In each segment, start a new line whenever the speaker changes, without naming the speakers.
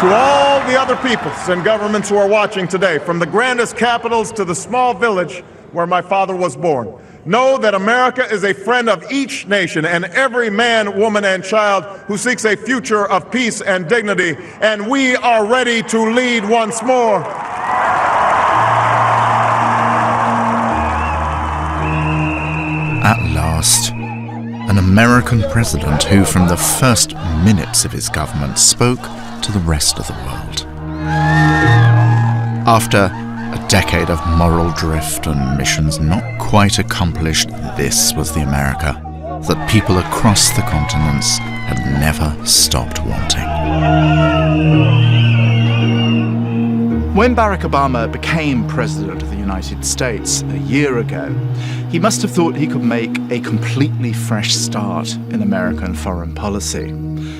To all the other peoples and governments who are watching today, from the grandest capitals to the small village where my father was born, know that America is a friend of each nation and every man, woman, and child who seeks a future of peace and dignity, and we are ready to lead once more.
At last, an American president who, from the first minutes of his government, spoke to the rest of the world. After a decade of moral drift and missions not quite accomplished, this was the America that people across the continents had never stopped wanting.
When Barack Obama became President of the United States a year ago, he must have thought he could make a completely fresh start in American foreign policy.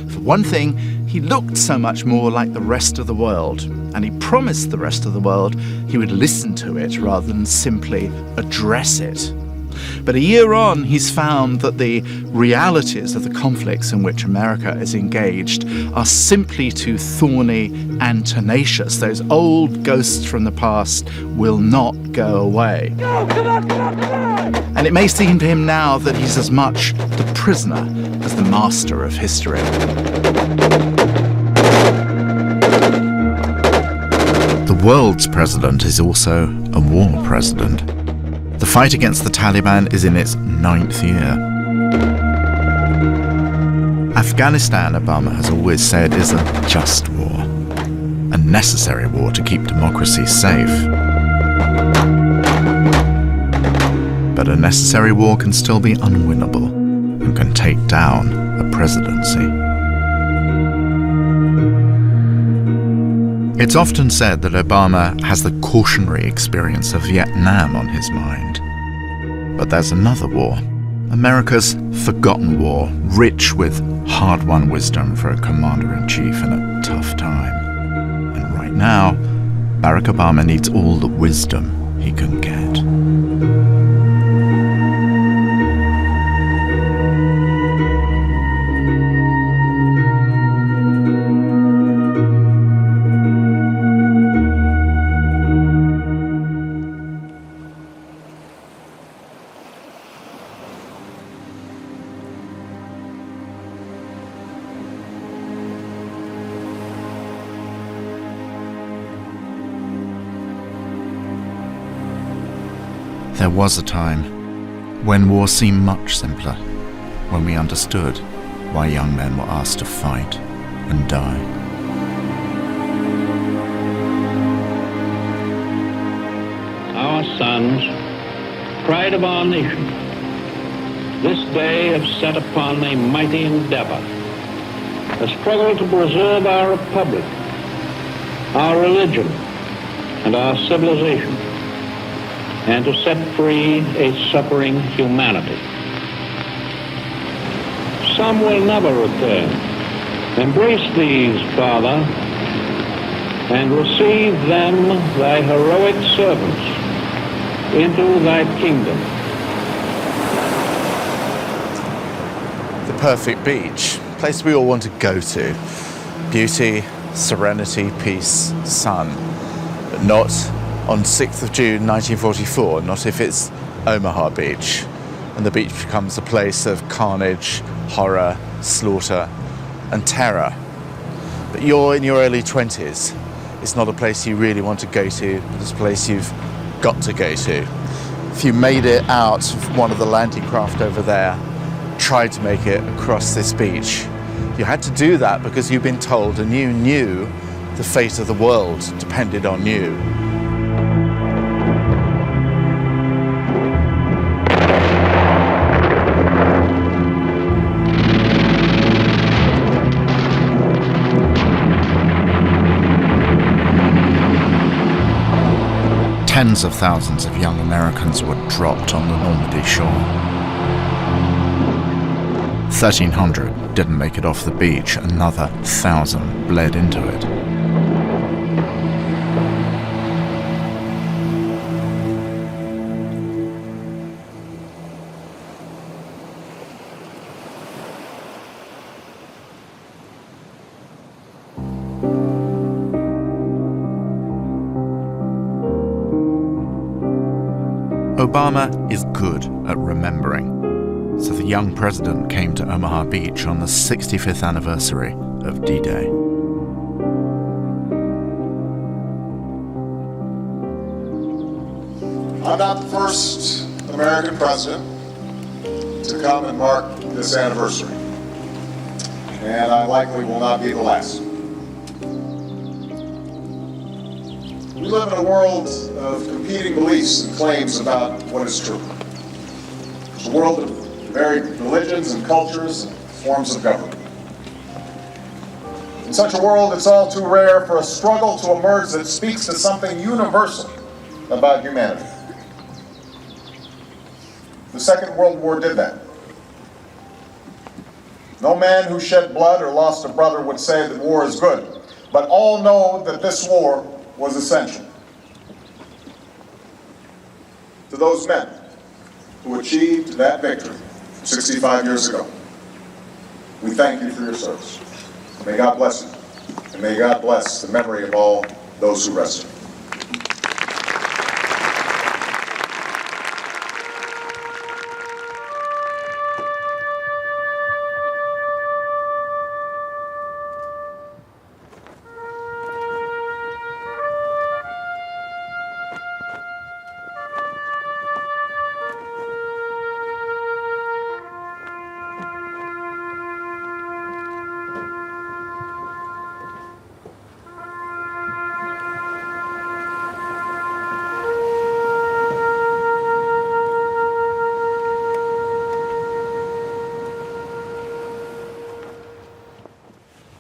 For one thing, he looked so much more like the rest of the world, and he promised the rest of the world he would listen to it rather than simply address it. But a year on, he's found that the realities of the conflicts in which America is engaged are simply too thorny and tenacious. Those old ghosts from the past will not go away.
Go, come on, come on, come on!
And it may seem to him now that he's as much the prisoner as the master of history.
The world's president is also a war president. The fight against the Taliban is in its 9th year. Afghanistan, Obama has always said, is a just war, a necessary war to keep democracy safe. But a necessary war can still be unwinnable and can take down a presidency. It's often said that Obama has the cautionary experience of Vietnam on his mind. But there's another war, America's forgotten war, rich with hard-won wisdom for a commander-in-chief in a tough time. And right now, Barack Obama needs all the wisdom he can get. There was a time when war seemed much simpler, when we understood why young men were asked to fight and die.
Our sons, pride of our nation, this day have set upon a mighty endeavor, a struggle to preserve our republic, our religion, and our civilization, and to set free a suffering humanity. Some will never return. Embrace these, Father, and receive them, thy heroic servants, into thy kingdom.
The perfect beach, a place we all want to go to. Beauty, serenity, peace, sun, but not on 6th of June 1944, not if it's Omaha Beach, and the beach becomes a place of carnage, horror, slaughter, and terror. But you're in your early 20s. It's not a place you really want to go to, it's a place you've got to go to. If you made it out of one of the landing craft over there, tried to make it across this beach, you had to do that because you've been told and you knew the fate of the world depended on you.
Tens of thousands of young Americans were dropped on the Normandy shore. 1,300 didn't make it off the beach, another 1,000 bled into it. Obama is good at remembering. So the young president came to Omaha Beach on the 65th anniversary of D-Day.
I'm not the first American president to come and mark this anniversary, and I likely will not be the last. We live in a world of competing beliefs and claims about what is true. It's a world of varied religions and cultures and forms of government. In such a world, it's all too rare for a struggle to emerge that speaks to something universal about humanity. The Second World War did that. No man who shed blood or lost a brother would say that war is good, but all know that this war was essential. To those men who achieved that victory 65 years ago, we thank you for your service. May God bless you, and may God bless the memory of all those who rested.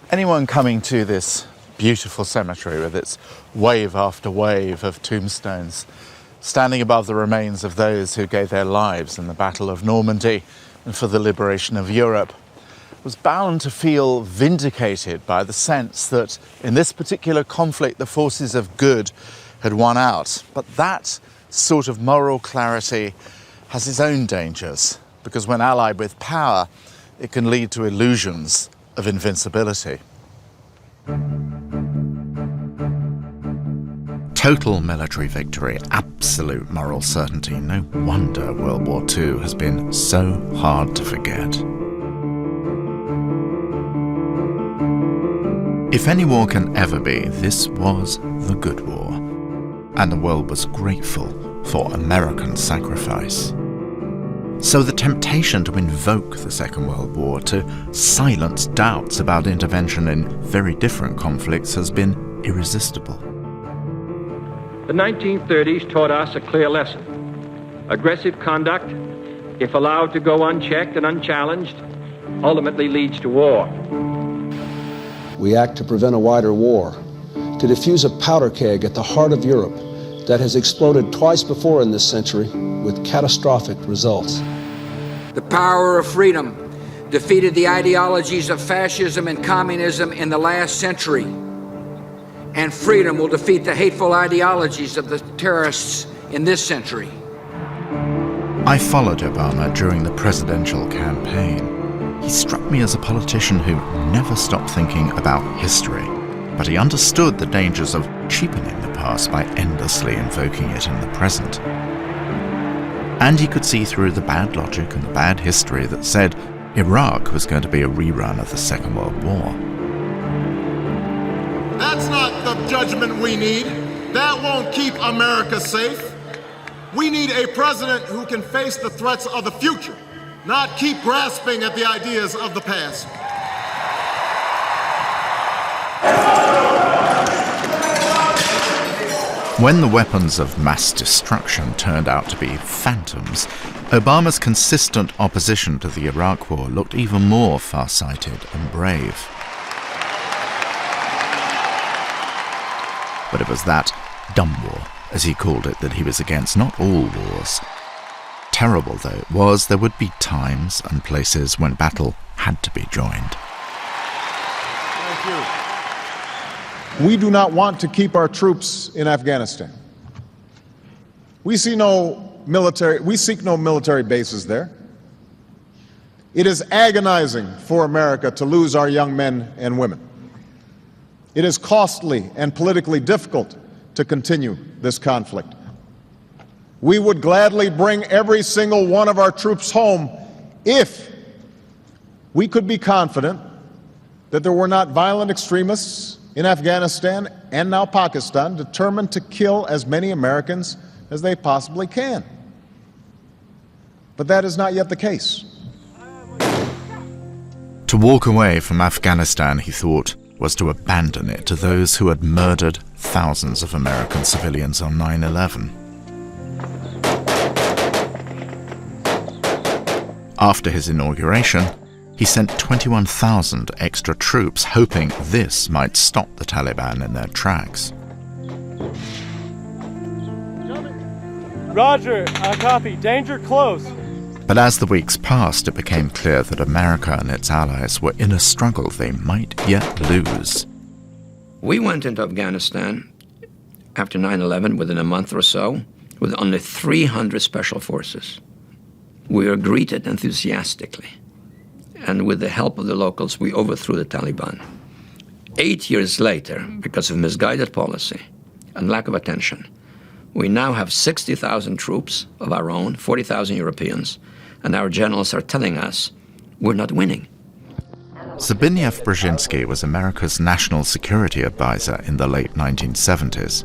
Anyone coming to this beautiful cemetery with its wave after wave of tombstones, standing above the remains of those who gave their lives in the Battle of Normandy and for the liberation of Europe, was bound to feel vindicated by the sense that in this particular conflict the forces of good had won out. But that sort of moral clarity has its own dangers, because when allied with power, it can lead to illusions of invincibility.
Total military victory, absolute moral certainty. No wonder World War II has been so hard to forget. If any war can ever be, this was the good war. And the world was grateful for American sacrifice. So the temptation to invoke the Second World War to silence doubts about intervention in very different conflicts has been irresistible.
The 1930s taught us a clear lesson. Aggressive conduct, if allowed to go unchecked and unchallenged, ultimately leads to war.
We act to prevent a wider war, to defuse a powder keg at the heart of Europe that has exploded twice before in this century with catastrophic results.
The power of freedom defeated the ideologies of fascism and communism in the last century. And freedom will defeat the hateful ideologies of the terrorists in this century.
I followed Obama during the presidential campaign. He struck me as a politician who never stopped thinking about history, but he understood the dangers of cheapening the past by endlessly invoking it in the present. And he could see through the bad logic and the bad history that said Iraq was going to be a rerun of the Second World War.
That's not the judgment we need. That won't keep America safe. We need a president who can face the threats of the future, not keep grasping at the ideas of the past.
When the weapons of mass destruction turned out to be phantoms, Obama's consistent opposition to the Iraq War looked even more far-sighted and brave. But it was that dumb war, as he called it, that he was against, not all wars. Terrible though it was, there would be times and places when battle had to be joined.
Thank you. We do not want to keep our troops in Afghanistan. We seek no military bases there. It is agonizing for America to lose our young men and women. It is costly and politically difficult to continue this conflict. We would gladly bring every single one of our troops home if we could be confident that there were not violent extremists in Afghanistan and now Pakistan determined to kill as many Americans as they possibly can. But that is not yet the case.
To walk away from Afghanistan, he thought, was to abandon it to those who had murdered thousands of American civilians on 9/11. After his inauguration, he sent 21,000 extra troops, hoping this might stop the Taliban in their tracks.
Roger, copy. Danger close.
But as the weeks passed, it became clear that America and its allies were in a struggle they might yet lose.
We went into Afghanistan after 9/11 within a month or so with only 300 special forces. We were greeted enthusiastically, and with the help of the locals, we overthrew the Taliban. 8 years later, because of misguided policy and lack of attention, we now have 60,000 troops of our own, 40,000 Europeans, and our generals are telling us we're not winning.
Zbigniew Brzezinski was America's national security advisor in the late 1970s.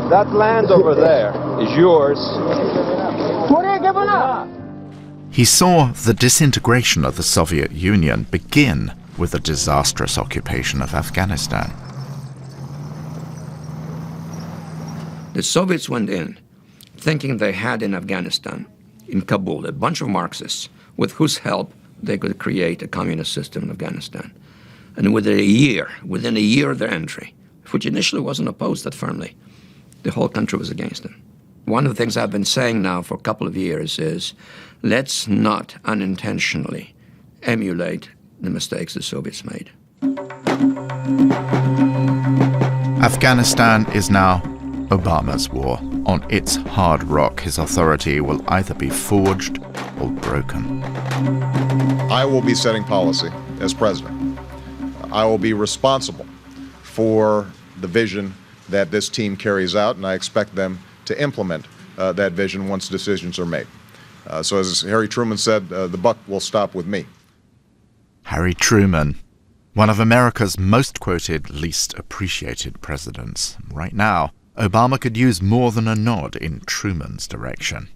That land over there is yours.
He saw the disintegration of the Soviet Union begin with the disastrous occupation of Afghanistan.
The Soviets went in thinking they had in Afghanistan, in Kabul, a bunch of Marxists with whose help they could create a communist system in Afghanistan. And within a year of their entry, which initially wasn't opposed that firmly, the whole country was against them. One of the things I've been saying now for a couple of years is, let's not unintentionally emulate the mistakes the Soviets made.
Afghanistan is now Obama's war. On its hard rock, his authority will either be forged or broken.
I will be setting policy as president. I will be responsible for the vision that this team carries out, and I expect them to implement that vision once decisions are made. So as Harry Truman said, the buck will stop with me.
Harry Truman, one of America's most quoted, least appreciated presidents. Right now, Obama could use more than a nod in Truman's direction.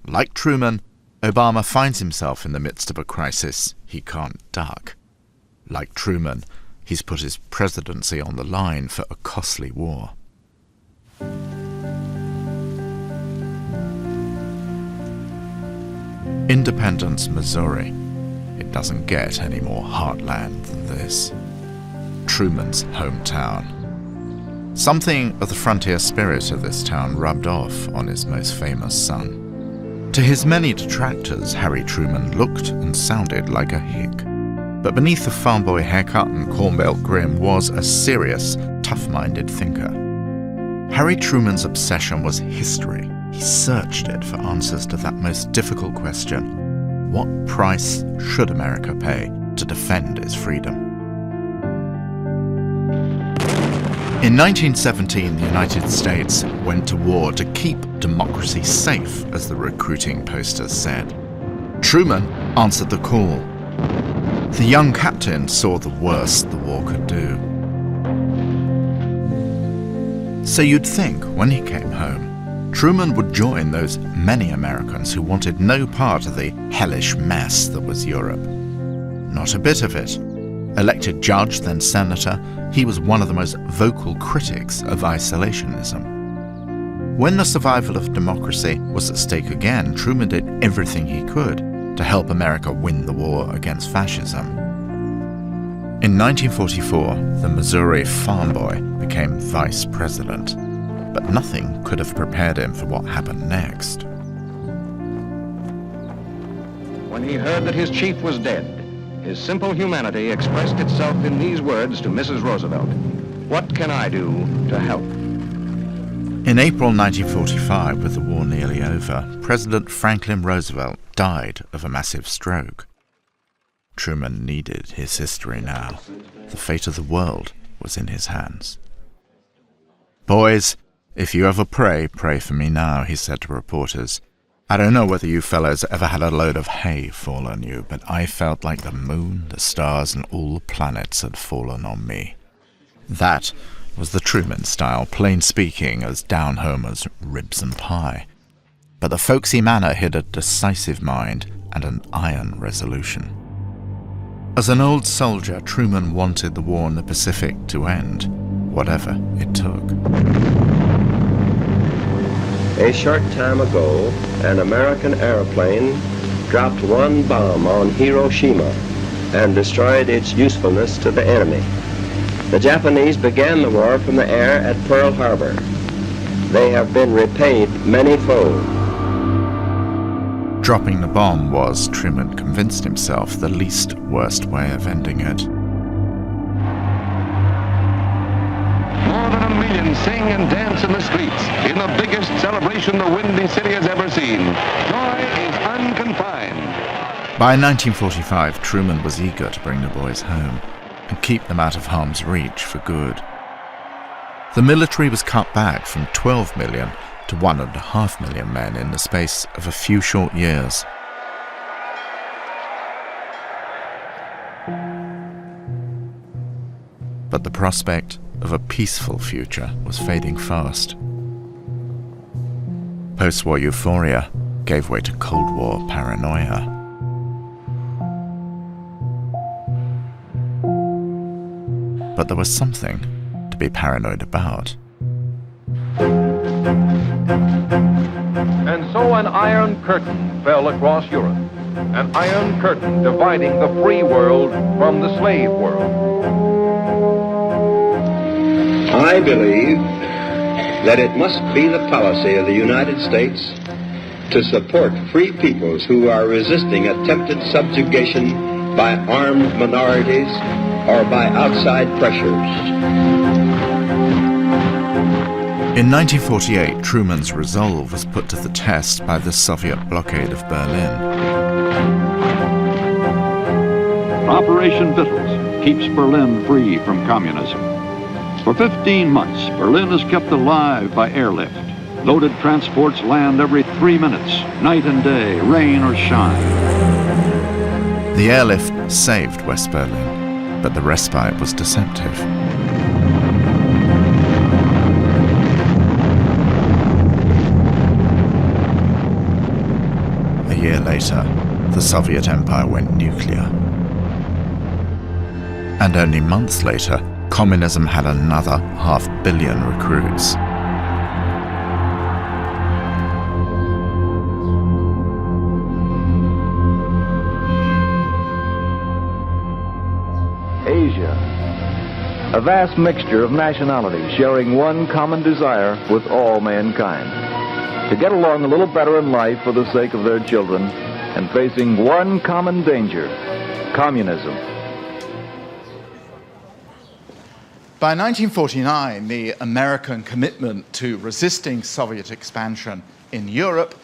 Like Truman, Obama finds himself in the midst of a crisis he can't duck. Like Truman, he's put his presidency on the line for a costly war. Independence, Missouri. It doesn't get any more heartland than this. Truman's hometown. Something of the frontier spirit of this town rubbed off on his most famous son. To his many detractors, Harry Truman looked and sounded like a hick. But beneath the farm boy haircut and cornbelt grin was a serious, tough-minded thinker. Harry Truman's obsession was history. He searched it for answers to that most difficult question: what price should America pay to defend its freedom? In 1917, the United States went to war to keep democracy safe, as the recruiting posters said. Truman answered the call. The young captain saw the worst the war could do. So you'd think, when he came home, Truman would join those many Americans who wanted no part of the hellish mess that was Europe. Not a bit of it. Elected judge, then senator, he was one of the most vocal critics of isolationism. When the survival of democracy was at stake again, Truman did everything he could to help America win the war against fascism. In 1944, the Missouri farm boy became vice president, but nothing could have prepared him for what happened next.
When he heard that his chief was dead, his simple humanity expressed itself in these words to Mrs. Roosevelt: "What can I do to help?"
In April 1945, with the war nearly over, President Franklin Roosevelt died of a massive stroke. Truman needed his history now. The fate of the world was in his hands. "Boys, if you ever pray, pray for me now," he said to reporters. "I don't know whether you fellows ever had a load of hay fall on you, but I felt like the moon, the stars, and all the planets had fallen on me." That was the Truman style, plain speaking, as down home as ribs and pie. But the folksy manner hid a decisive mind and an iron resolution. As an old soldier, Truman wanted the war in the Pacific to end, whatever it took.
A short time ago, an American airplane dropped one bomb on Hiroshima and destroyed its usefulness to the enemy. The Japanese began the war from the air at Pearl Harbor. They have been repaid many-fold.
Dropping the bomb was, Truman convinced himself, the least worst way of ending it.
More than a million sing and dance in the streets in the biggest celebration the Windy City has ever seen. Joy is unconfined.
By 1945, Truman was eager to bring the boys home and keep them out of harm's reach for good. The military was cut back from 12 million to 1.5 million men in the space of a few short years. But the prospect of a peaceful future was fading fast. Post-war euphoria gave way to Cold War paranoia. But there was something to be paranoid about.
And so an iron curtain fell across Europe, an iron curtain dividing the free world from the slave world.
I believe that it must be the policy of the United States to support free peoples who are resisting attempted subjugation by armed minorities or by outside pressures.
In 1948, Truman's resolve was put to the test by the Soviet blockade of Berlin.
Operation Vittles keeps Berlin free from communism. For 15 months, Berlin is kept alive by airlift. Loaded transports land every 3 minutes, night and day, rain or shine.
The airlift saved West Berlin, but the respite was deceptive. A year later, the Soviet Empire went nuclear. And only months later, communism had another 500 million recruits.
Asia, a vast mixture of nationalities sharing one common desire with all mankind, to get along a little better in life for the sake of their children, and facing one common danger, communism.
By 1949, the American commitment to resisting Soviet expansion in Europe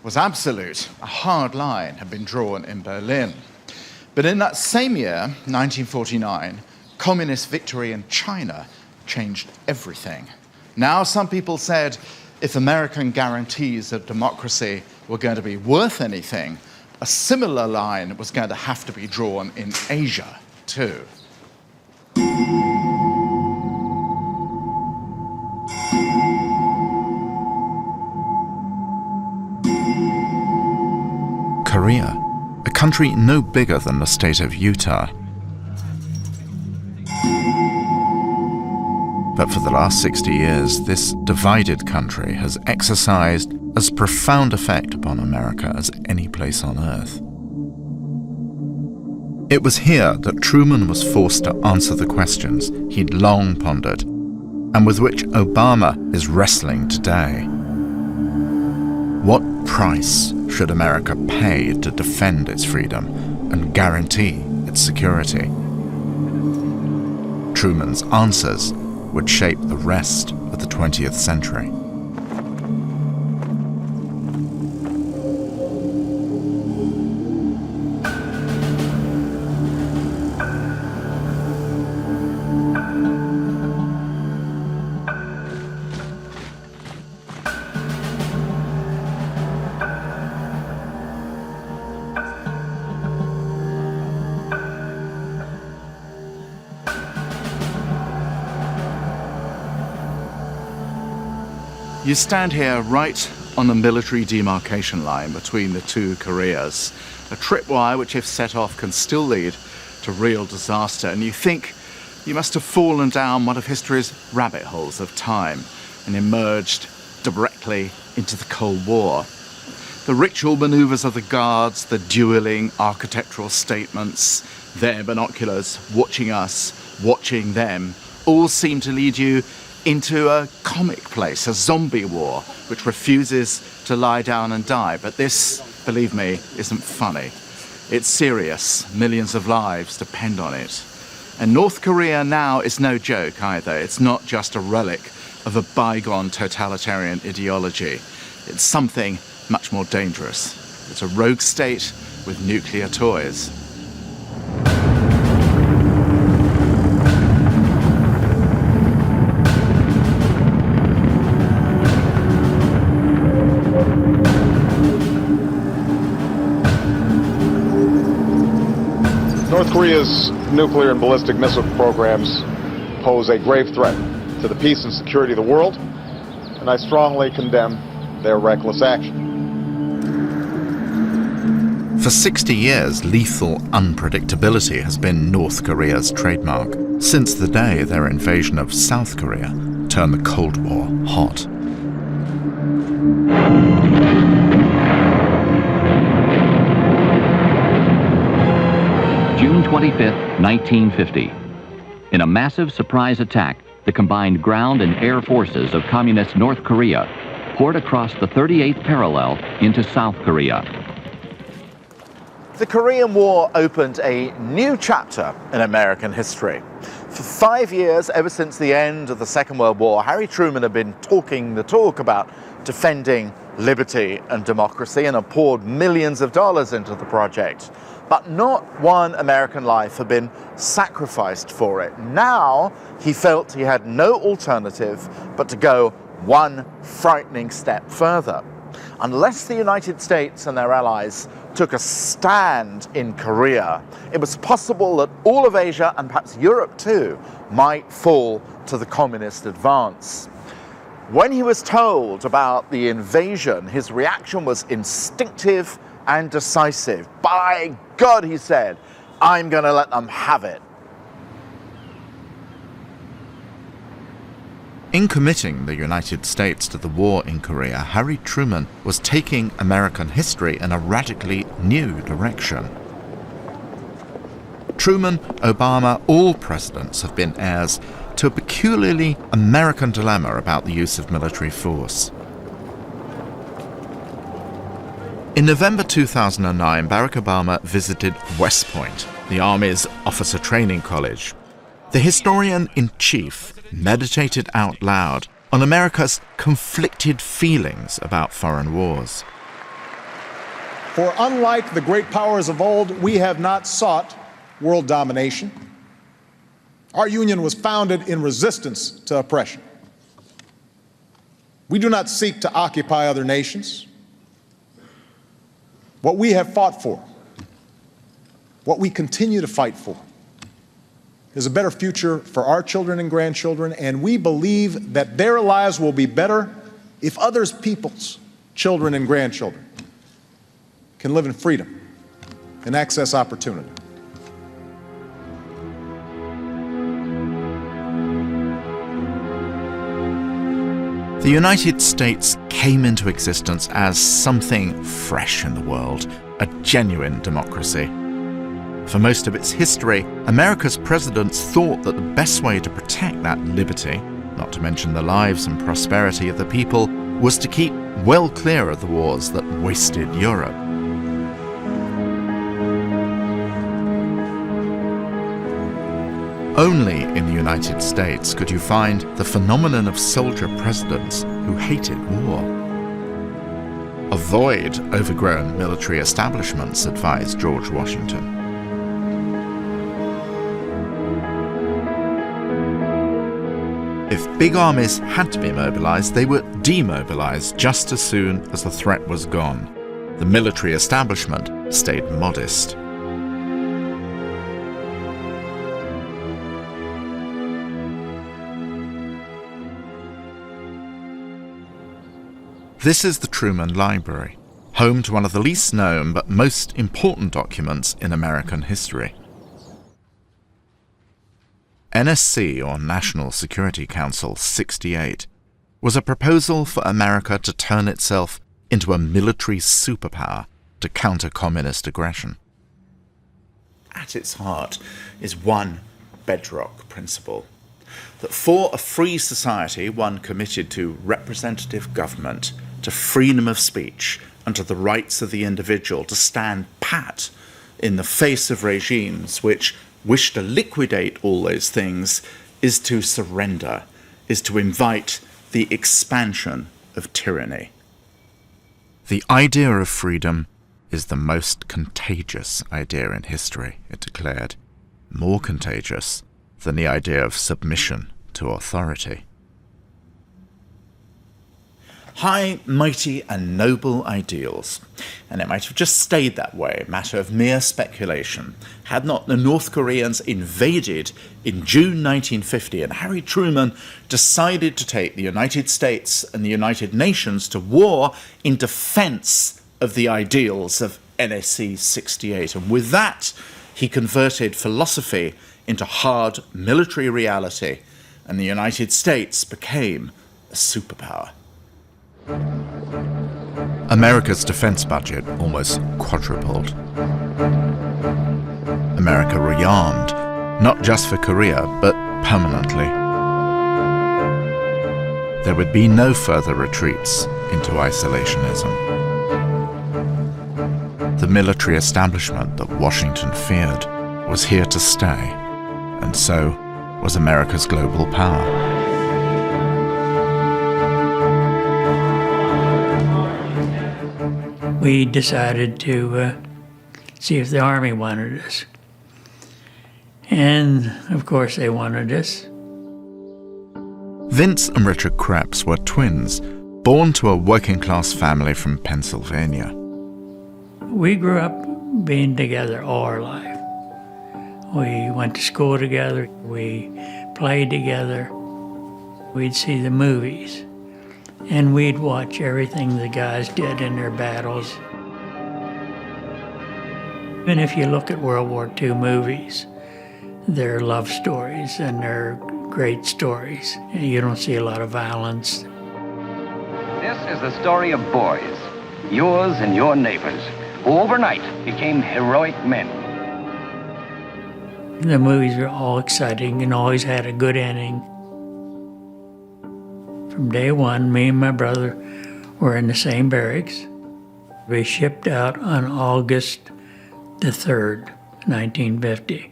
was absolute. A hard line had been drawn in Berlin. But in that same year, 1949, communist victory in China changed everything. Now, some people said if American guarantees of democracy were going to be worth anything, a similar line was going to have to be drawn in Asia, too.
Korea, a country no bigger than the state of Utah. But for the last 60 years, this divided country has exercised as profound effect upon America as any place on earth. It was here that Truman was forced to answer the questions he'd long pondered, and with which Obama is wrestling today. What price should America pay to defend its freedom and guarantee its security? Truman's answers would shape the rest of the 20th century. You stand here right on the military demarcation line between the two Koreas, a tripwire which, if set off, can still lead to real disaster. And you think you must have fallen down one of history's rabbit holes of time and emerged directly into the Cold War. The ritual maneuvers of the guards, the dueling architectural statements, their binoculars, watching us, watching them, all seem to lead you into a comic place, a zombie war, which refuses to lie down and die. But this, believe me, isn't funny. It's serious. Millions of lives depend on it. And North Korea now is no joke either. It's not just a relic of a bygone totalitarian ideology. It's something much more dangerous. It's a rogue state with nuclear toys.
North Korea's nuclear and ballistic missile programs pose a grave threat to the peace and security of the world, and I strongly condemn their reckless action.
For 60 years, lethal unpredictability has been North Korea's trademark, since the day their invasion of South Korea turned the Cold War hot.
June 25th, 1950. In a massive surprise attack, the combined ground and air forces of communist North Korea poured across the 38th parallel into South Korea.
The Korean War opened a new chapter in American history. For 5 years, ever since the end of the Second World War, Harry Truman had been talking the talk about defending liberty and democracy and had poured millions of dollars into the project. But not one American life had been sacrificed for it. Now he felt he had no alternative but to go one frightening step further. Unless the United States and their allies took a stand in Korea, it was possible that all of Asia, and perhaps Europe too, might fall to the communist advance. When he was told about the invasion, his reaction was instinctive and decisive. By God, he said, I'm going to let them have it.
In committing the United States to the war in Korea, Harry Truman was taking American history in a radically new direction. Truman, Obama, all presidents have been heirs to a peculiarly American dilemma about the use of military force. In November 2009, Barack Obama visited West Point, the Army's officer training college. The historian-in-chief meditated out loud on America's conflicted feelings about foreign wars.
For unlike the great powers of old, we have not sought world domination. Our union was founded in resistance to oppression. We do not seek to occupy other nations. What we have fought for, what we continue to fight for, is a better future for our children and grandchildren, and we believe that their lives will be better if others' people's children and grandchildren can live in freedom and access opportunity.
The United States came into existence as something fresh in the world, a genuine democracy. For most of its history, America's presidents thought that the best way to protect that liberty, not to mention the lives and prosperity of the people, was to keep well clear of the wars that wasted Europe. Only in the United States could you find the phenomenon of soldier presidents who hated war. Avoid overgrown military establishments, advised George Washington. If big armies had to be mobilized, they were demobilized just as soon as the threat was gone. The military establishment stayed modest. This is the Truman Library, home to one of the least known but most important documents in American history. NSC, or National Security Council 68, was a proposal for America to turn itself into a military superpower to counter communist aggression. At its heart is one bedrock principle, that for a free society, one committed to representative government, to freedom of speech, and to the rights of the individual to stand pat in the face of regimes which wish to liquidate all those things, is to surrender, is to invite the expansion of tyranny. The idea of freedom is the most contagious idea in history, it declared, more contagious than the idea of submission to authority. High, mighty, and noble ideals, and it might have just stayed that way, a matter of mere speculation, had not the North Koreans invaded in June 1950 and Harry Truman decided to take the United States and the United Nations to war in defense of the ideals of NSC 68. And with that, he converted philosophy into hard military reality, and the United States became a superpower. America's defense budget almost quadrupled. America rearmed, not just for Korea, but permanently. There would be no further retreats into isolationism. The military establishment that Washington feared was here to stay, and so was America's global power.
We decided to see if the Army wanted us. And, of course, they wanted us.
Vince and Richard Krebs were twins, born to a working-class family from Pennsylvania.
We grew up being together all our life. We went to school together. We played together. We'd see the movies. And we'd watch everything the guys did in their battles. And if you look at World War II movies, they're love stories and they're great stories. You don't see a lot of violence.
This is the story of boys, yours and your neighbors, who overnight became heroic men.
The movies were all exciting and always had a good ending. From day one, me and my brother were in the same barracks. We shipped out on August the 3rd, 1950.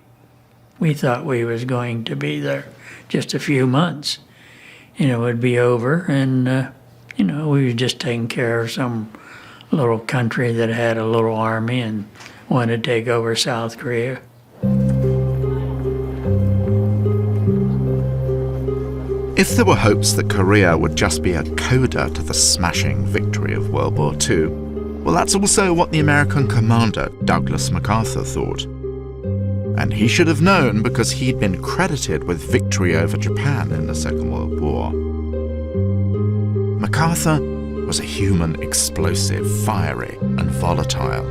We thought we was going to be there just a few months, and it would be over, and, we were just taking care of some little country that had a little army and wanted to take over South Korea.
If there were hopes that Korea would just be a coda to the smashing victory of World War II, well, that's also what the American commander, Douglas MacArthur, thought. And he should have known because he'd been credited with victory over Japan in the Second World War. MacArthur was a human explosive, fiery and volatile.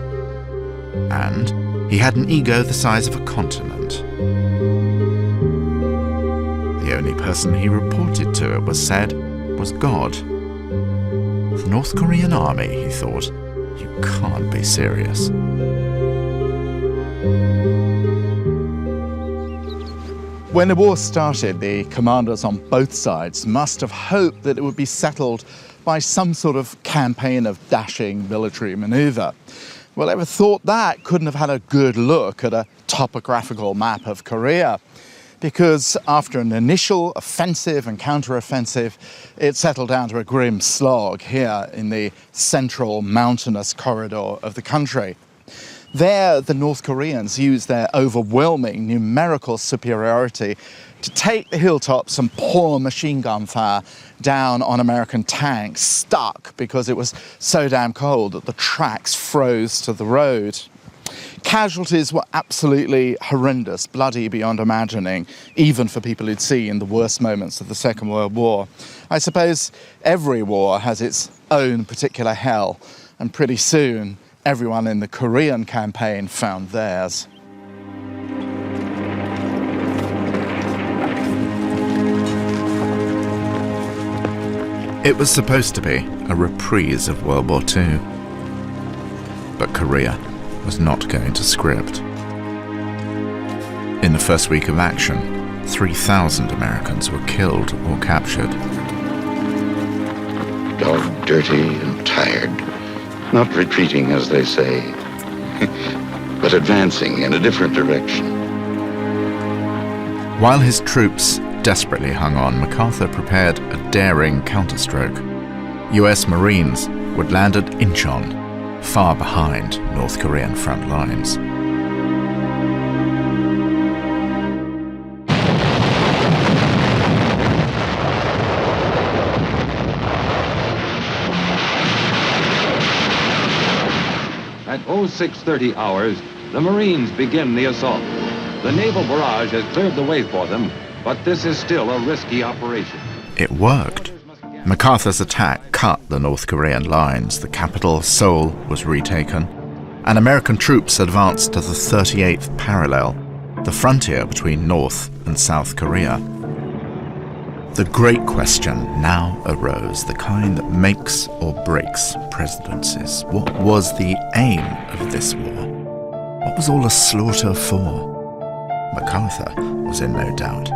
And he had an ego the size of a continent. The only person he reported to, it was said, was God. The North Korean army, he thought, you can't be serious.
When the war started, the commanders on both sides must have hoped that it would be settled by some sort of campaign of dashing military maneuver. Well, whoever thought that couldn't have had a good look at a topographical map of Korea, because after an initial offensive and counteroffensive, it settled down to a grim slog here in the central mountainous corridor of the country. There, the North Koreans used their overwhelming numerical superiority to take the hilltops and pour machine gun fire down on American tanks, stuck because it was so damn cold that the tracks froze to the road. Casualties were absolutely horrendous, bloody beyond imagining, even for people who'd seen the worst moments of the Second World War. I suppose every war has its own particular hell, and pretty soon everyone in the Korean campaign found theirs.
It was supposed to be a reprise of World War II. But Korea was not going to script. In the first week of action, 3,000 Americans were killed or captured.
Dog dirty and tired, not retreating as they say, but advancing in a different direction.
While his troops desperately hung on, MacArthur prepared a daring counterstroke. US Marines would land at Incheon, far behind North Korean front lines.
At 0630 hours, the Marines begin the assault. The naval barrage has cleared the way for them, but this is still a risky operation.
It worked. MacArthur's attack cut the North Korean lines, the capital, Seoul, was retaken, and American troops advanced to the 38th parallel, the frontier between North and South Korea. The great question now arose, the kind that makes or breaks presidencies. What was the aim of this war? What was all the slaughter for? MacArthur was in no doubt.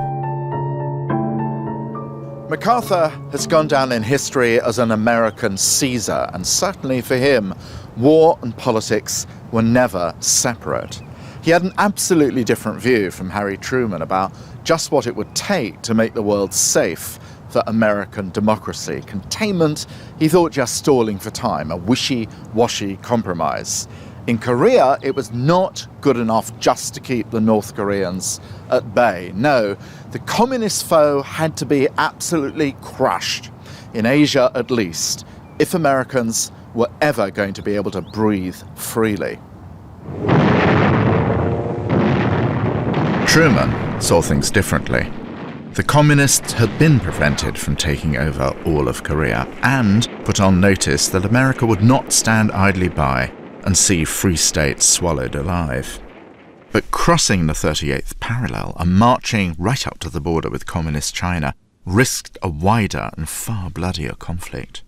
MacArthur has gone down in history as an American Caesar, and certainly for him, war and politics were never separate. He had an absolutely different view from Harry Truman about just what it would take to make the world safe for American democracy. Containment, he thought, just stalling for time, a wishy-washy compromise. In Korea, it was not good enough just to keep the North Koreans at bay. No, the communist foe had to be absolutely crushed, in Asia at least, if Americans were ever going to be able to breathe freely.
Truman saw things differently. The communists had been prevented from taking over all of Korea and put on notice that America would not stand idly by and see free states swallowed alive. But crossing the 38th parallel and marching right up to the border with communist China risked a wider and far bloodier conflict.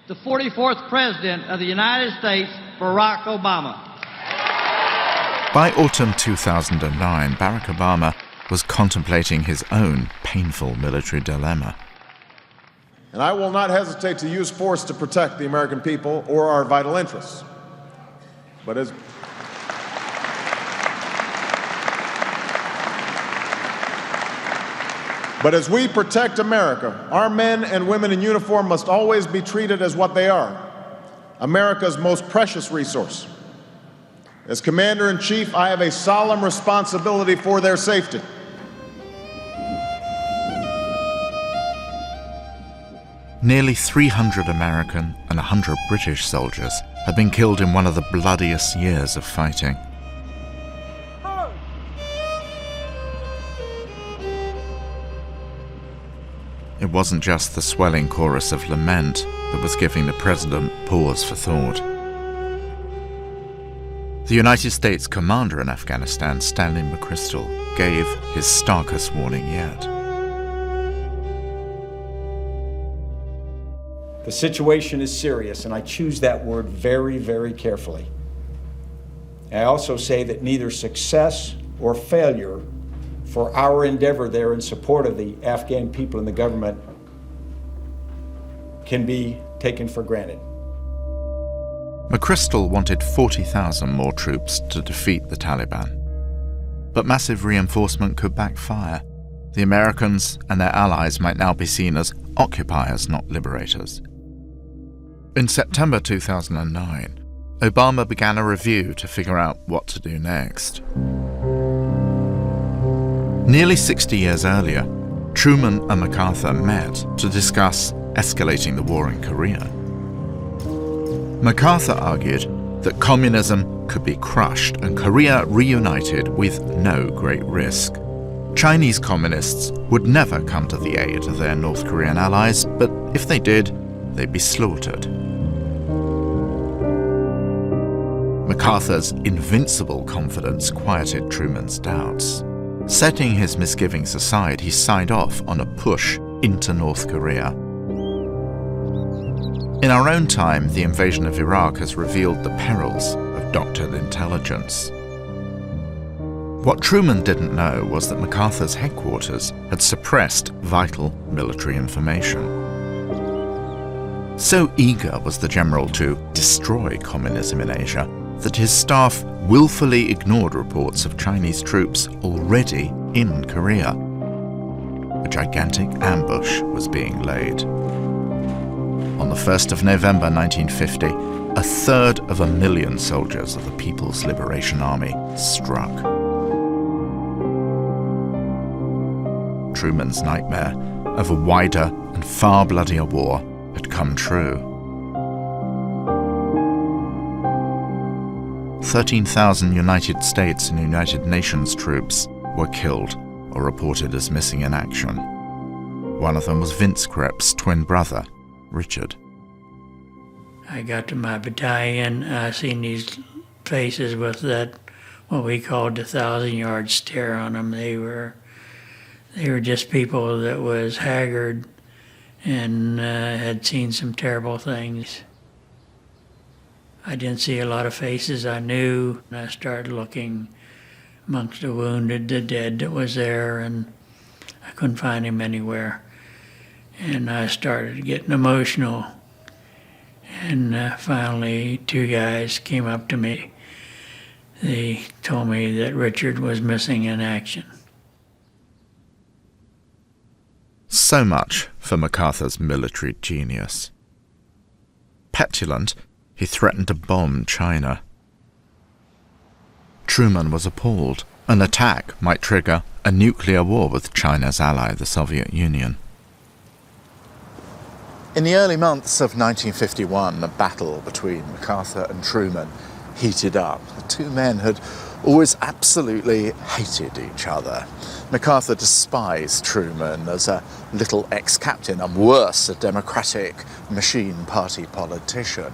The 44th President of the United States, Barack Obama.
By autumn 2009, Barack Obama was contemplating his own painful military dilemma.
And I will not hesitate to use force to protect the American people or our vital interests. But as we protect America, our men and women in uniform must always be treated as what they are, America's most precious resource. As Commander-in-Chief, I have a solemn responsibility for their safety.
Nearly 300 American and 100 British soldiers had been killed in one of the bloodiest years of fighting. It wasn't just the swelling chorus of lament that was giving the president pause for thought. The United States commander in Afghanistan, Stanley McChrystal, gave his starkest warning yet.
The situation is serious, and I choose that word very, very carefully. I also say that neither success or failure for our endeavor there in support of the Afghan people and the government can be taken for granted.
McChrystal wanted 40,000 more troops to defeat the Taliban. But massive reinforcement could backfire. The Americans and their allies might now be seen as occupiers, not liberators. In September 2009, Obama began a review to figure out what to do next. Nearly 60 years earlier, Truman and MacArthur met to discuss escalating the war in Korea. MacArthur argued that communism could be crushed and Korea reunited with no great risk. Chinese communists would never come to the aid of their North Korean allies, but if they did, they'd be slaughtered. MacArthur's invincible confidence quieted Truman's doubts. Setting his misgivings aside, he signed off on a push into North Korea. In our own time, the invasion of Iraq has revealed the perils of doctored intelligence. What Truman didn't know was that MacArthur's headquarters had suppressed vital military information. So eager was the general to destroy communism in Asia that his staff willfully ignored reports of Chinese troops already in Korea. A gigantic ambush was being laid. On the 1st of November 1950, 1/3 soldiers of the People's Liberation Army struck. Truman's nightmare of a wider and far bloodier war had come true. 13,000 United States and United Nations troops were killed or reported as missing in action. One of them was Vince Krepp's twin brother, Richard.
I got to my battalion, I seen these faces with that, what we called the 1,000-yard stare on them. They were just people that was haggard and had seen some terrible things. I didn't see a lot of faces I knew. I started looking amongst the wounded, the dead that was there, and I couldn't find him anywhere. And I started getting emotional. And finally, 2 guys came up to me. They told me that Richard was missing in action.
So much for MacArthur's military genius. Petulant, he threatened to bomb China. Truman was appalled. An attack might trigger a nuclear war with China's ally, the Soviet Union.
In the early months of 1951, the battle between MacArthur and Truman heated up. The two men had always absolutely hated each other. MacArthur despised Truman as a little ex-captain and worse, a Democratic machine party politician.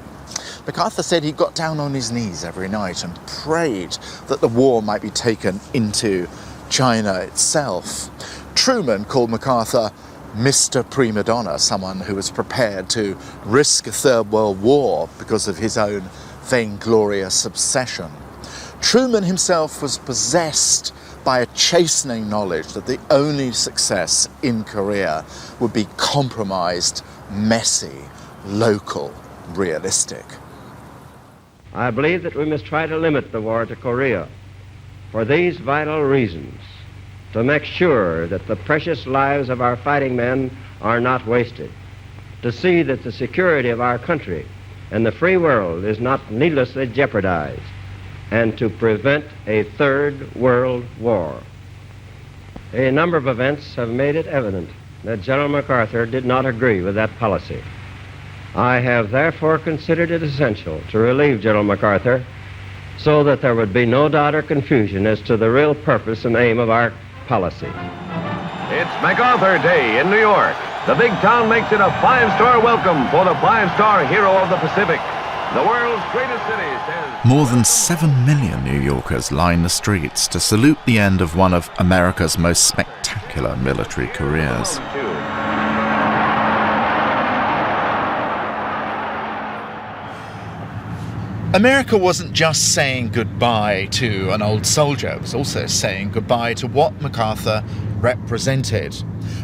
MacArthur said he got down on his knees every night and prayed that the war might be taken into China itself. Truman called MacArthur Mr. Prima Donna, someone who was prepared to risk a Third World War because of his own vainglorious obsession. Truman himself was possessed by a chastening knowledge that the only success in Korea would be compromised, messy, local, realistic.
I believe that we must try to limit the war to Korea for these vital reasons: to make sure that the precious lives of our fighting men are not wasted, to see that the security of our country and the free world is not needlessly jeopardized, and to prevent a Third World War. A number of events have made it evident that General MacArthur did not agree with that policy. I have therefore considered it essential to relieve General MacArthur so that there would be no doubt or confusion as to the real purpose and aim of our policy.
It's MacArthur Day in New York. The big town makes it a five-star welcome for the five-star hero of the Pacific. The world's greatest city says...
More than 7 million New Yorkers line the streets to salute the end of one of America's most spectacular military careers. America wasn't just saying goodbye to an old soldier, it was also saying goodbye to what MacArthur represented.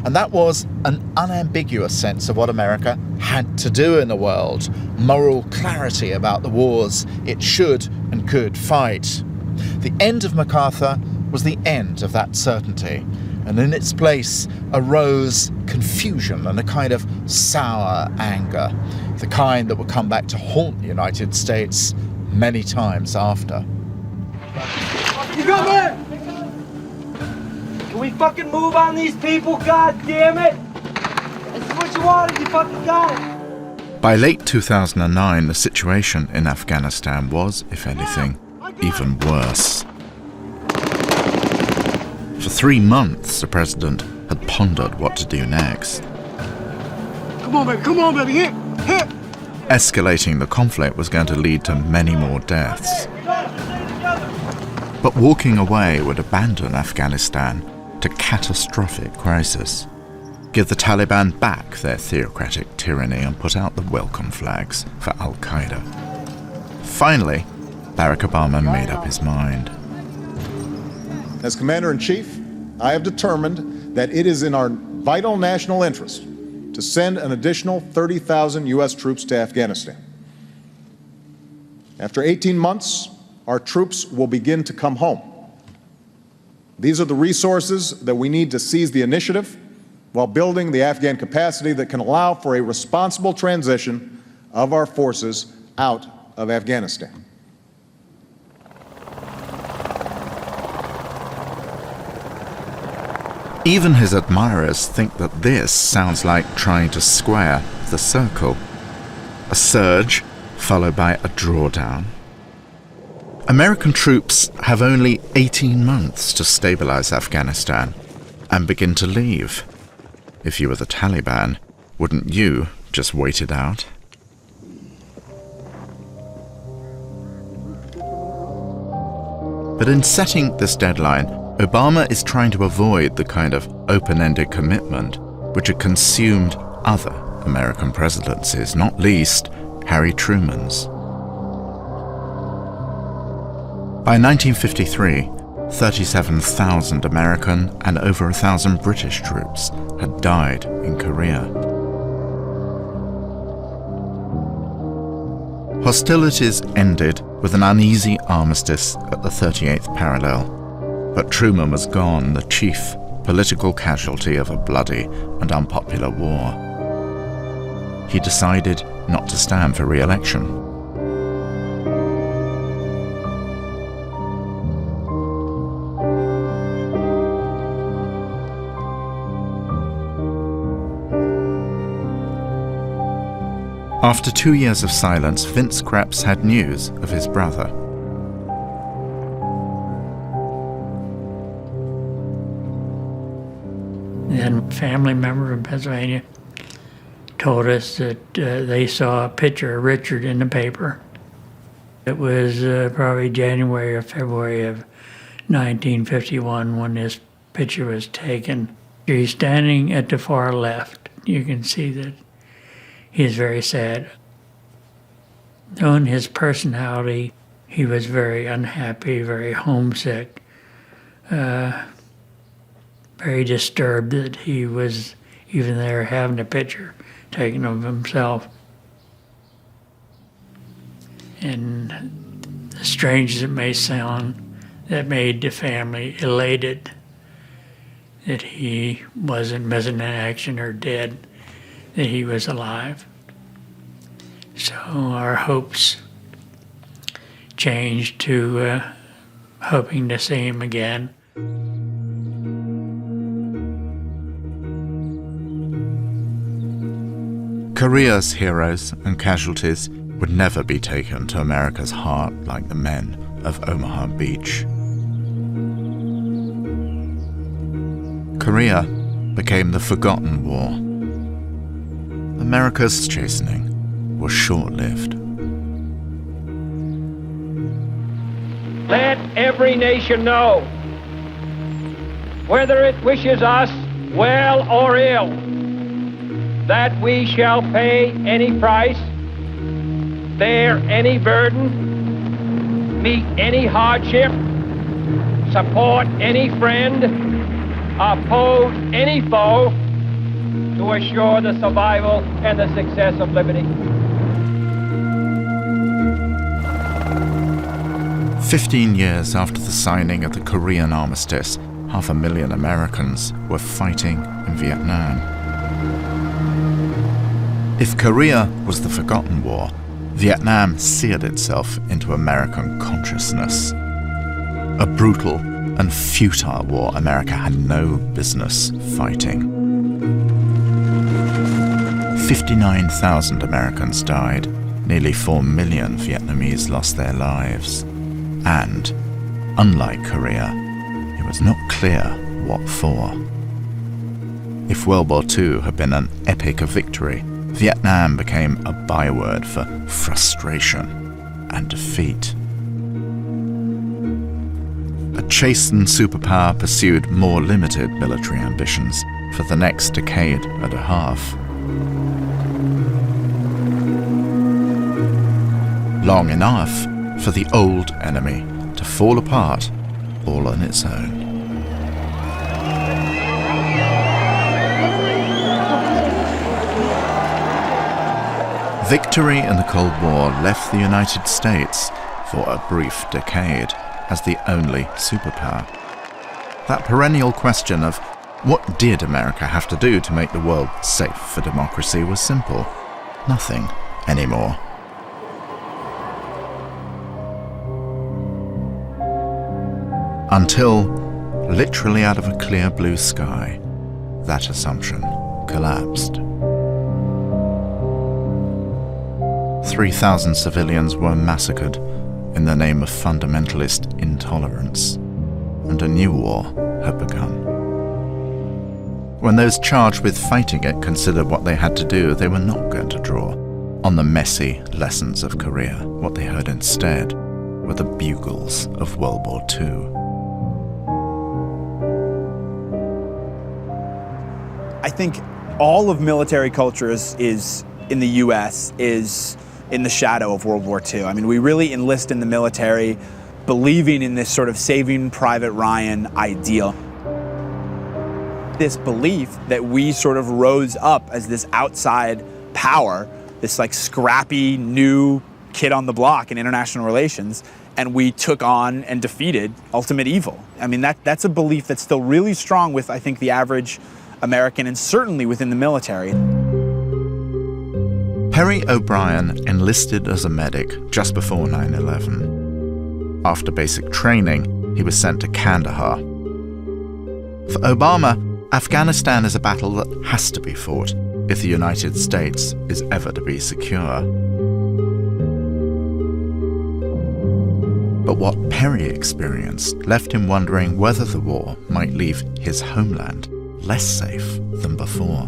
And that was an unambiguous sense of what America had to do in the world, moral clarity about the wars it should and could fight. The end of MacArthur was the end of that certainty, and in its place arose confusion and a kind of sour anger, the kind that would come back to haunt the United States many times after.
You got me! Can we fucking move on these people? God damn it! This is what you wanted, you fucking got it!
By late 2009, the situation in Afghanistan was, if anything, even worse. For 3 months, the president had pondered what to do next.
Come on, baby, hit!
Escalating the conflict was going to lead to many more deaths. But walking away would abandon Afghanistan to catastrophic crisis, give the Taliban back their theocratic tyranny and put out the welcome flags for Al-Qaeda. Finally, Barack Obama made up his mind.
As Commander-in-Chief, I have determined that it is in our vital national interest to send an additional 30,000 U.S. troops to Afghanistan. After 18 months, our troops will begin to come home. These are the resources that we need to seize the initiative while building the Afghan capacity that can allow for a responsible transition of our forces out of Afghanistan.
Even his admirers think that this sounds like trying to square the circle. A surge, followed by a drawdown. American troops have only 18 months to stabilize Afghanistan and begin to leave. If you were the Taliban, wouldn't you just wait it out? But in setting this deadline, Obama is trying to avoid the kind of open-ended commitment which had consumed other American presidencies, not least Harry Truman's. By 1953, 37,000 American and over 1,000 British troops had died in Korea. Hostilities ended with an uneasy armistice at the 38th parallel, but Truman was gone, the chief political casualty of a bloody and unpopular war. He decided not to stand for re-election. After 2 years of silence, Vince Krebs had news of his brother.
Then a family member in Pennsylvania told us that they saw a picture of Richard in the paper. It was probably January or February of 1951 when this picture was taken. He's standing at the far left. You can see that he's very sad. Knowing his personality, he was very unhappy, very homesick, very disturbed that he was even there having a picture taken of himself. And as strange as it may sound, that made the family elated that he wasn't missing in action or dead, that he was alive. So our hopes changed to hoping to see him again.
Korea's heroes and casualties would never be taken to America's heart like the men of Omaha Beach. Korea became the forgotten war. America's chastening was short-lived.
Let every nation know, whether it wishes us well or ill, that we shall pay any price, bear any burden, meet any hardship, support any friend, oppose any foe, to assure the survival and the success of liberty.
15 years after the signing of the Korean armistice, 500,000 Americans were fighting in Vietnam. If Korea was the forgotten war, Vietnam seared itself into American consciousness. A brutal and futile war America had no business fighting. 59,000 Americans died, nearly 4 million Vietnamese lost their lives. And, unlike Korea, it was not clear what for. If World War II had been an epic of victory, Vietnam became a byword for frustration and defeat. A chastened superpower pursued more limited military ambitions for the next decade and a half. Long enough for the old enemy to fall apart all on its own. Victory in the Cold War left the United States for a brief decade as the only superpower. That perennial question of what did America have to do to make the world safe for democracy was simple. Nothing anymore. Until, literally out of a clear blue sky, that assumption collapsed. 3,000 civilians were massacred in the name of fundamentalist intolerance, and a new war had begun. When those charged with fighting it considered what they had to do, they were not going to draw on the messy lessons of Korea. What they heard instead were the bugles of World War II.
I think all of military culture is in the U.S. is in the shadow of World War II. I mean, we really enlist in the military believing in this sort of Saving Private Ryan ideal. This belief that we sort of rose up as this outside power, this like scrappy new kid on the block in international relations, and we took on and defeated ultimate evil. I mean, that's a belief that's still really strong with, I think, the average American, and certainly within the military.
Perry O'Brien enlisted as a medic just before 9/11. After basic training, he was sent to Kandahar. For Obama, Afghanistan is a battle that has to be fought if the United States is ever to be secure. But what Perry experienced left him wondering whether the war might leave his homeland less safe than before.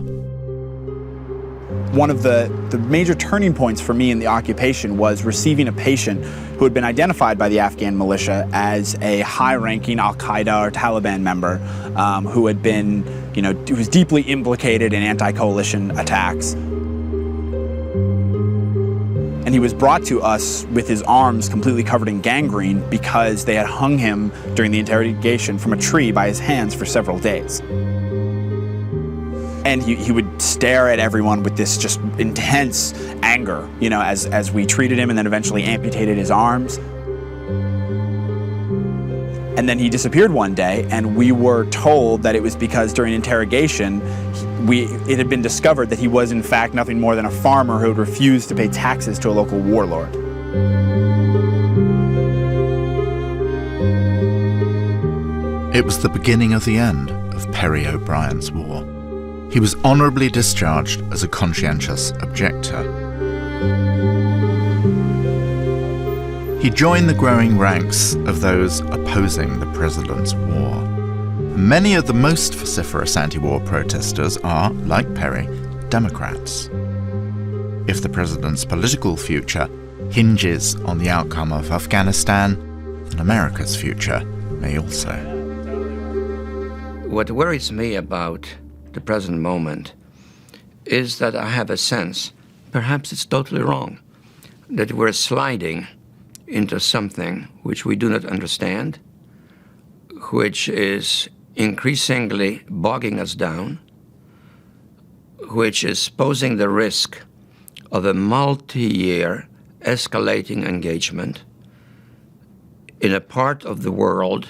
One of the major turning points for me in the occupation was receiving a patient who had been identified by the Afghan militia as a high-ranking al-Qaeda or Taliban member who had been, who was deeply implicated in anti-coalition attacks. And he was brought to us with his arms completely covered in gangrene because they had hung him during the interrogation from a tree by his hands for several days. And he would stare at everyone with this just intense anger, as we treated him and then eventually amputated his arms. And then he disappeared one day, and we were told that it was because during interrogation, it had been discovered that he was in fact nothing more than a farmer who had refused to pay taxes to a local warlord.
It was the beginning of the end of Perry O'Brien's war. He was honorably discharged as a conscientious objector. He joined the growing ranks of those opposing the president's war. Many of the most vociferous anti-war protesters are, like Perry, Democrats. If the president's political future hinges on the outcome of Afghanistan, then America's future may also.
What worries me about the present moment is that I have a sense, perhaps it's totally wrong, that we're sliding into something which we do not understand, which is increasingly bogging us down, which is posing the risk of a multi-year escalating engagement in a part of the world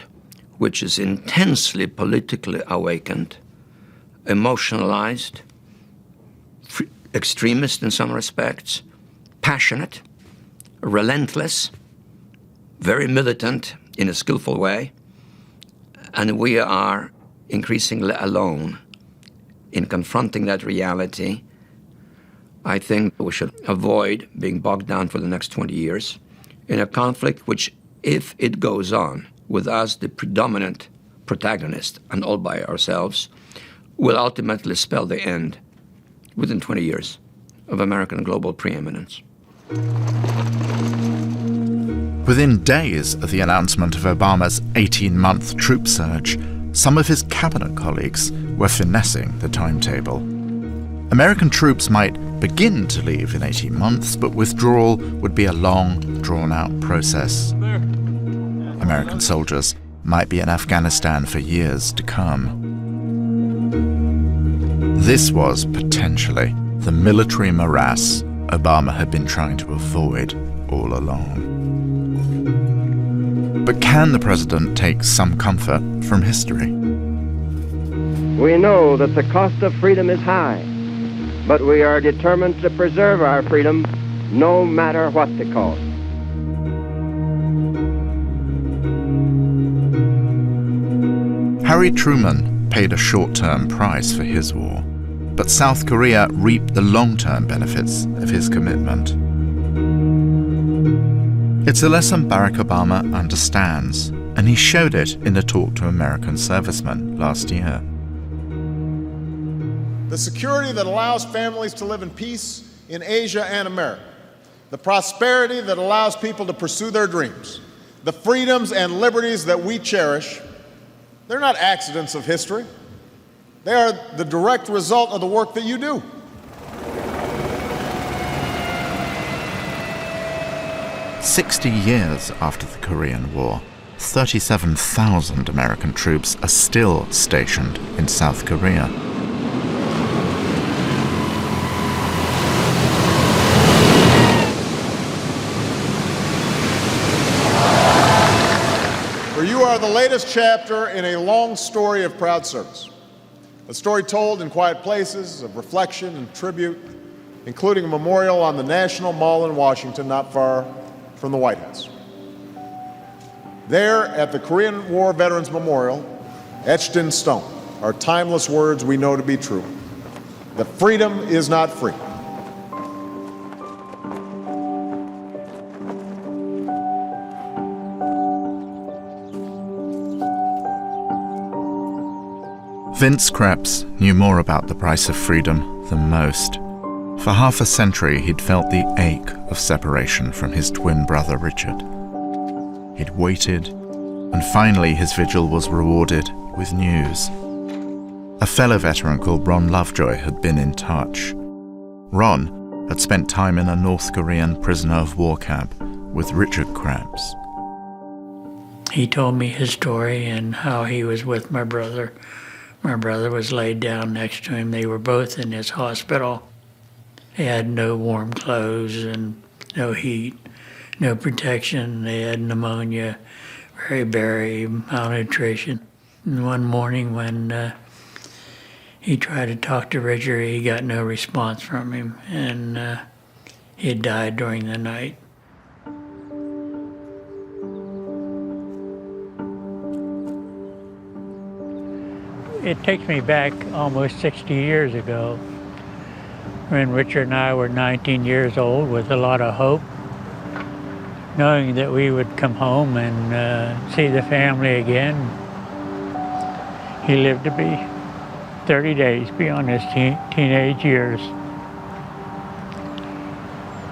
which is intensely politically awakened, emotionalized, extremist in some respects, passionate, relentless, very militant in a skillful way, and we are increasingly alone in confronting that reality. I think we should avoid being bogged down for the next 20 years in a conflict which, if it goes on with us, the predominant protagonist and all by ourselves, will ultimately spell the end, within 20 years, of American global preeminence.
Within days of the announcement of Obama's 18-month troop surge, some of his cabinet colleagues were finessing the timetable. American troops might begin to leave in 18 months, but withdrawal would be a long, drawn-out process. American soldiers might be in Afghanistan for years to come. This was potentially the military morass Obama had been trying to avoid all along. But can the president take some comfort from history?
We know that the cost of freedom is high, but we are determined to preserve our freedom no matter what the cost.
Harry Truman paid a short-term price for his war, but South Korea reaped the long-term benefits of his commitment. It's a lesson Barack Obama understands, and he showed it in a talk to American servicemen last year.
The security that allows families to live in peace in Asia and America, the prosperity that allows people to pursue their dreams, the freedoms and liberties that we cherish, they're not accidents of history. They are the direct result of the work that you do. "60 years after the Korean War, 37,000 American troops are still stationed in South Korea. For you are the latest chapter in a long story of proud service. A story told in quiet places of reflection and tribute, including a memorial on the National Mall in Washington, not far from the White House. There, at the Korean War Veterans Memorial, etched in stone, are timeless words we know to be true, that freedom is not free.
Vince Krebs knew more about the price of freedom than most. For half a century, he'd felt the ache of separation from his twin brother Richard. He'd waited, and finally his vigil was rewarded with news. A fellow veteran called Ron Lovejoy had been in touch. Ron had spent time in a North Korean prisoner of war camp with Richard Krebs.
He told me his story and how he was with my brother. My brother was laid down next to him. They were both in this hospital. They had no warm clothes and no heat, no protection. They had pneumonia, very malnutrition. And one morning when he tried to talk to Richard, he got no response from him, and he had died during the night. It takes me back almost 60 years ago when Richard and I were 19 years old with a lot of hope, knowing that we would come home and see the family again. He lived to be 30 days beyond his teenage years,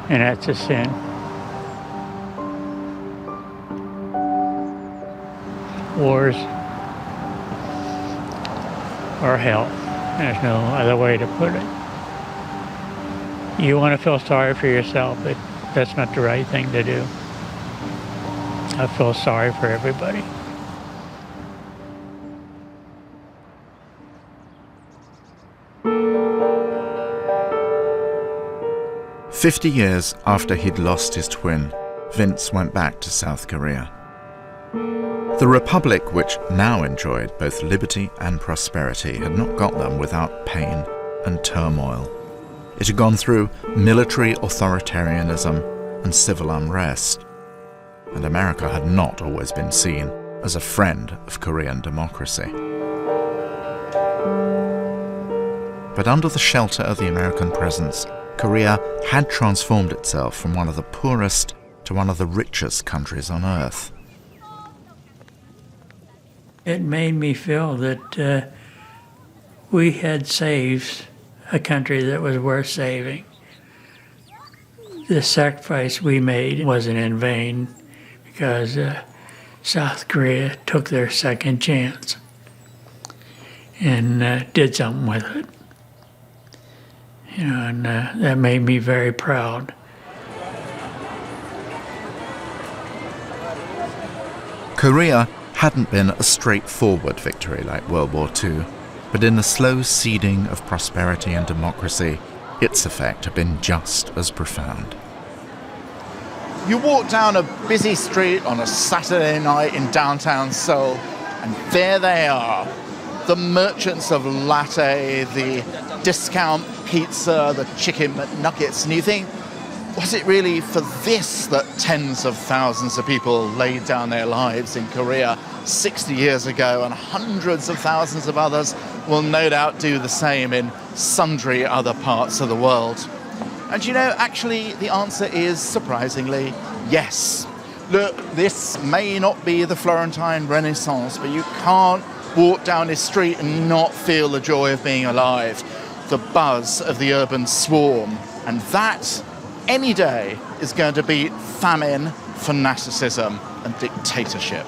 and that's a sin. Wars or hell. There's no other way to put it. You want to feel sorry for yourself, but that's not the right thing to do. I feel sorry for everybody.
"50 years after he'd lost his twin, Vince went back to South Korea. The republic, which now enjoyed both liberty and prosperity, had not got them without pain and turmoil. It had gone through military authoritarianism and civil unrest, and America had not always been seen as a friend of Korean democracy. But under the shelter of the American presence, Korea had transformed itself from one of the poorest to one of the richest countries on earth.
It made me feel that we had saved a country that was worth saving. The sacrifice we made wasn't in vain because South Korea took their second chance and did something with it. You know, and that made me very proud.
Korea hadn't been a straightforward victory like World War II, but in the slow seeding of prosperity and democracy, its effect had been just as profound.
You walk down a busy street on a Saturday night in downtown Seoul, and there they are, the merchants of latte, the discount pizza, the chicken McNuggets, and you think, was it really for this that tens of thousands of people laid down their lives in Korea 60 years ago, and hundreds of thousands of others will no doubt do the same in sundry other parts of the world? And you know, actually, the answer is, surprisingly, yes. Look, this may not be the Florentine Renaissance, but you can't walk down this street and not feel the joy of being alive, the buzz of the urban swarm. And that, any day, is going to beat famine, fanaticism, and dictatorship.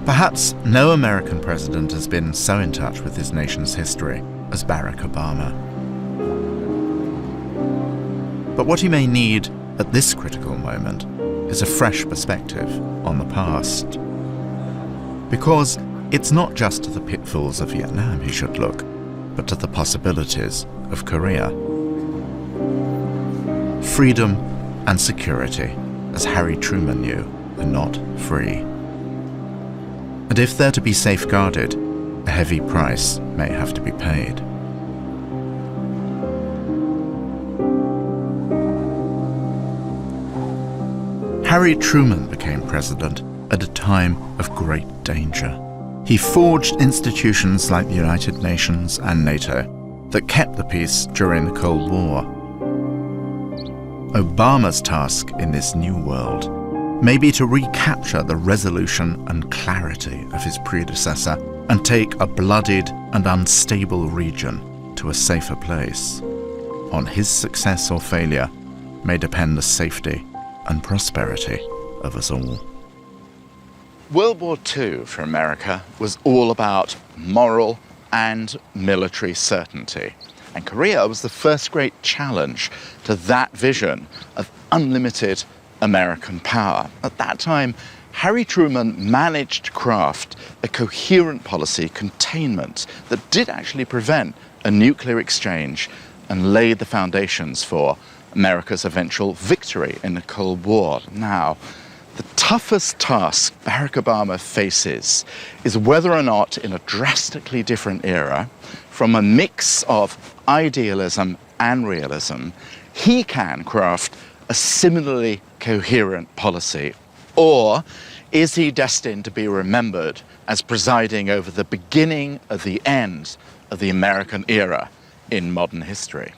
Perhaps no American president has been so in touch with his nation's history as Barack Obama. But what he may need at this critical moment is a fresh perspective on the past. Because it's not just to the pitfalls of Vietnam he should look, but to the possibilities of Korea. Freedom and security, as Harry Truman knew, are not free. And if they're to be safeguarded, a heavy price may have to be paid. Harry Truman became president at a time of great danger. He forged institutions like the United Nations and NATO that kept the peace during the Cold War. Obama's task in this new world may be to recapture the resolution and clarity of his predecessor and take a bloodied and unstable region to a safer place. On his success or failure may depend the safety and prosperity of us all.
World War II for America was all about moral and military certainty. And Korea was the first great challenge to that vision of unlimited American power. At that time, Harry Truman managed to craft a coherent policy containment that did actually prevent a nuclear exchange and laid the foundations for America's eventual victory in the Cold War. Now, the toughest task Barack Obama faces is whether or not, in a drastically different era, from a mix of idealism and realism, he can craft a similarly coherent policy. Or is he destined to be remembered as presiding over the beginning of the end of the American era in modern history?